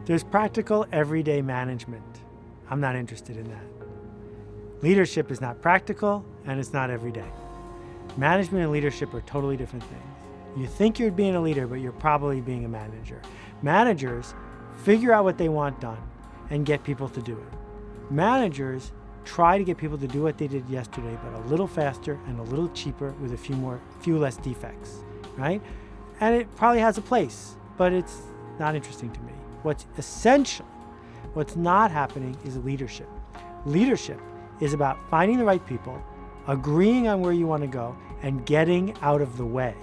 There's practical everyday management. I'm not interested in that. Leadership is not practical and it's not everyday. Management and leadership are totally different things. You think you're being a leader, but you're probably being a manager. Managers figure out what they want done and get people to do it. Managers try to get people to do what they did yesterday, but a little faster and a little cheaper with a few less defects, right? And it probably has a place, but it's not interesting to me. What's essential, what's not happening is leadership. Leadership is about finding the right people, agreeing on where you want to go, and getting out of the way.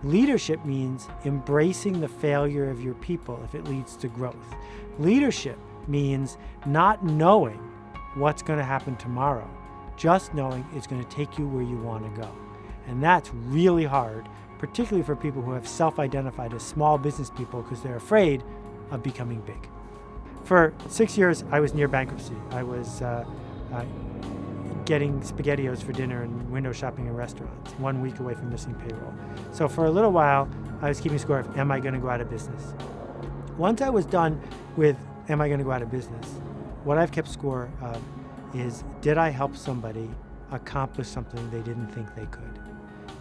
Leadership means embracing the failure of your people if it leads to growth. Leadership means not knowing what's going to happen tomorrow, just knowing it's going to take you where you want to go. And that's really hard, particularly for people who have self-identified as small business people because they're afraid of becoming big. For 6 years, I was near bankruptcy. I was getting SpaghettiOs for dinner and window shopping in restaurants, 1 week away from missing payroll. So for a little while, I was keeping score of, am I going to go out of business? Once I was done with, am I going to go out of business? What I've kept score of is, did I help somebody accomplish something they didn't think they could?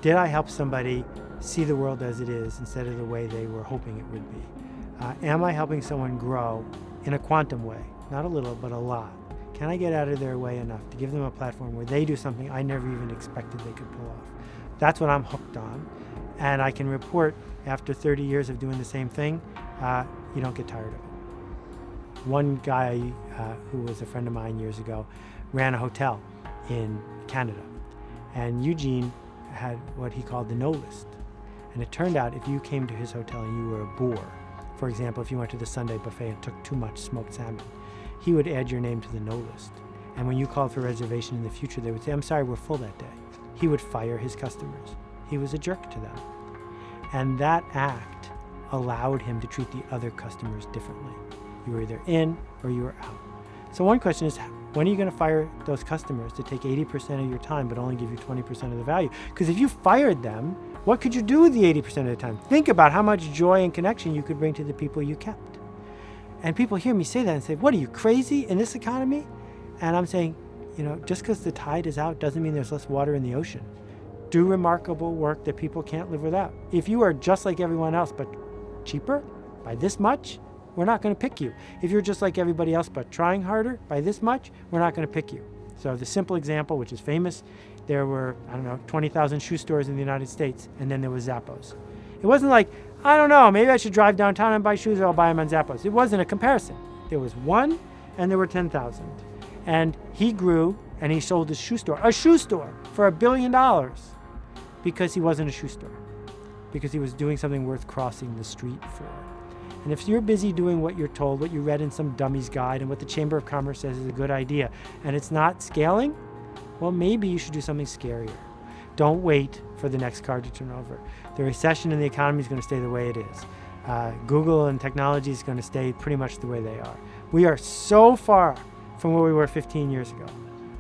Did I help somebody see the world as it is instead of the way they were hoping it would be? Am I helping someone grow in a quantum way? Not a little, but a lot. Can I get out of their way enough to give them a platform where they do something I never even expected they could pull off? That's what I'm hooked on. And I can report after 30 years of doing the same thing, you don't get tired of it. One guy who was a friend of mine years ago ran a hotel in Canada. And Eugene had what he called the no list. And it turned out if you came to his hotel and you were a bore, for example, if you went to the Sunday buffet and took too much smoked salmon, he would add your name to the no list. And when you called for a reservation in the future, they would say, I'm sorry, we're full that day. He would fire his customers. He was a jerk to them. And that act allowed him to treat the other customers differently. You were either in or you were out. So one question is, when are you going to fire those customers to take 80% of your time but only give you 20% of the value? Because if you fired them, what could you do with the 80% of the time? Think about how much joy and connection you could bring to the people you kept. And people hear me say that and say, what are you, crazy in this economy? And I'm saying, you know, just because the tide is out doesn't mean there's less water in the ocean. Do remarkable work that people can't live without. If you are just like everyone else but cheaper by this much, we're not going to pick you. If you're just like everybody else but trying harder by this much, we're not going to pick you. So the simple example, which is famous, there were, I don't know, 20,000 shoe stores in the United States, and then there was Zappos. It wasn't like, I don't know, maybe I should drive downtown and buy shoes or I'll buy them on Zappos. It wasn't a comparison. There was one and there were 10,000. And he grew and he sold his shoe store, for $1 billion because he wasn't a shoe store, because he was doing something worth crossing the street for. And if you're busy doing what you're told, what you read in some dummy's guide and what the Chamber of Commerce says is a good idea, and it's not scaling, well, maybe you should do something scarier. Don't wait for the next card to turn over. The recession in the economy is going to stay the way it is. Google and technology is going to stay pretty much the way they are. We are so far from where we were 15 years ago,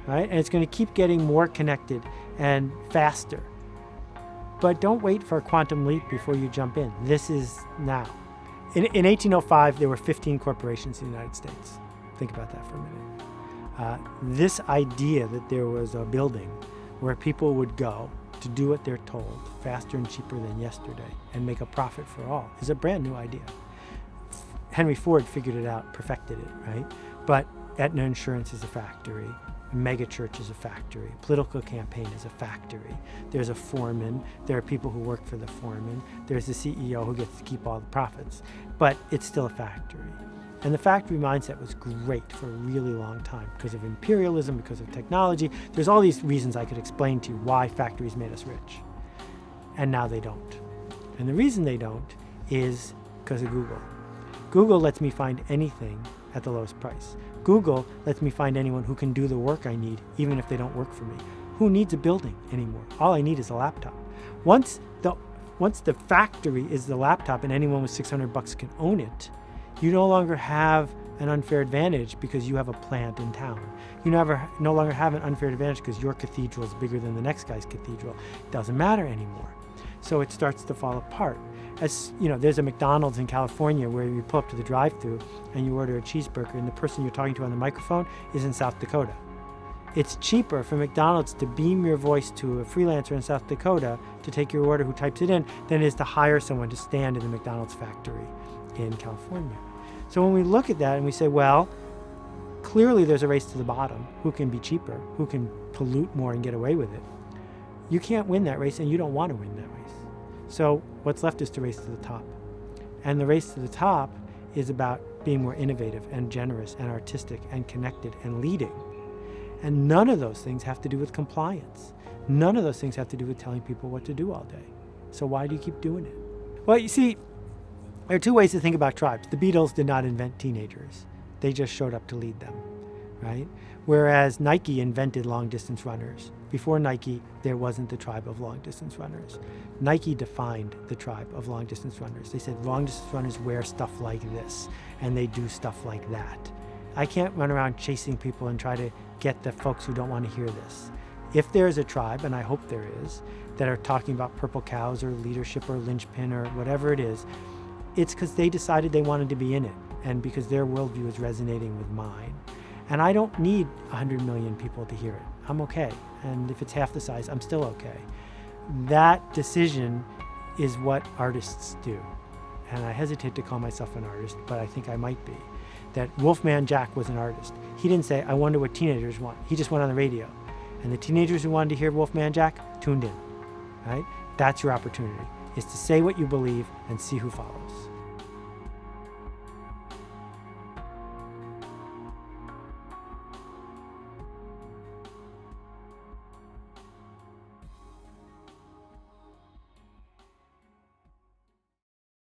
right? And it's going to keep getting more connected and faster. But don't wait for a quantum leap before you jump in. This is now. In 1805, there were 15 corporations in the United States. Think about that for a minute. This idea that there was a building where people would go to do what they're told faster and cheaper than yesterday and make a profit for all is a brand new idea. Henry Ford figured it out, perfected it, right? But Aetna Insurance is a factory. A mega church is a factory. A political campaign is a factory. There's a foreman. There are people who work for the foreman. There's the CEO who gets to keep all the profits. But it's still a factory. And the factory mindset was great for a really long time because of imperialism, because of technology. There's all these reasons I could explain to you why factories made us rich. And now they don't. And the reason they don't is because of Google. Google lets me find anything at the lowest price. Google lets me find anyone who can do the work I need, even if they don't work for me. Who needs a building anymore? All I need is a laptop. Once the factory is the laptop and anyone with $600 can own it, you no longer have an unfair advantage because you have a plant in town. You no longer have an unfair advantage because your cathedral is bigger than the next guy's cathedral. It doesn't matter anymore. So it starts to fall apart. As you know, there's a McDonald's in California where you pull up to the drive-thru and you order a cheeseburger, and the person you're talking to on the microphone is in South Dakota. It's cheaper for McDonald's to beam your voice to a freelancer in South Dakota to take your order who types it in than it is to hire someone to stand in the McDonald's factory in California. So when we look at that and we say, well, clearly there's a race to the bottom. Who can be cheaper? Who can pollute more and get away with it? You can't win that race, and you don't want to win that race. So what's left is to race to the top. And the race to the top is about being more innovative and generous and artistic and connected and leading. And none of those things have to do with compliance. None of those things have to do with telling people what to do all day. So why do you keep doing it? Well, you see, there are two ways to think about tribes. The Beatles did not invent teenagers. They just showed up to lead them, right? Whereas Nike invented long-distance runners. Before Nike, there wasn't the tribe of long-distance runners. Nike defined the tribe of long-distance runners. They said long-distance runners wear stuff like this, and they do stuff like that. I can't run around chasing people and try to get the folks who don't want to hear this. If there is a tribe, and I hope there is, that are talking about purple cows or leadership or linchpin or whatever it is, it's because they decided they wanted to be in it, and because their worldview is resonating with mine. And I don't need 100 million people to hear it. I'm okay. And if it's half the size, I'm still okay. That decision is what artists do. And I hesitate to call myself an artist, but I think I might be. That Wolfman Jack was an artist. He didn't say, I wonder what teenagers want. He just went on the radio. And the teenagers who wanted to hear Wolfman Jack tuned in, right? That's your opportunity, is to say what you believe and see who follows.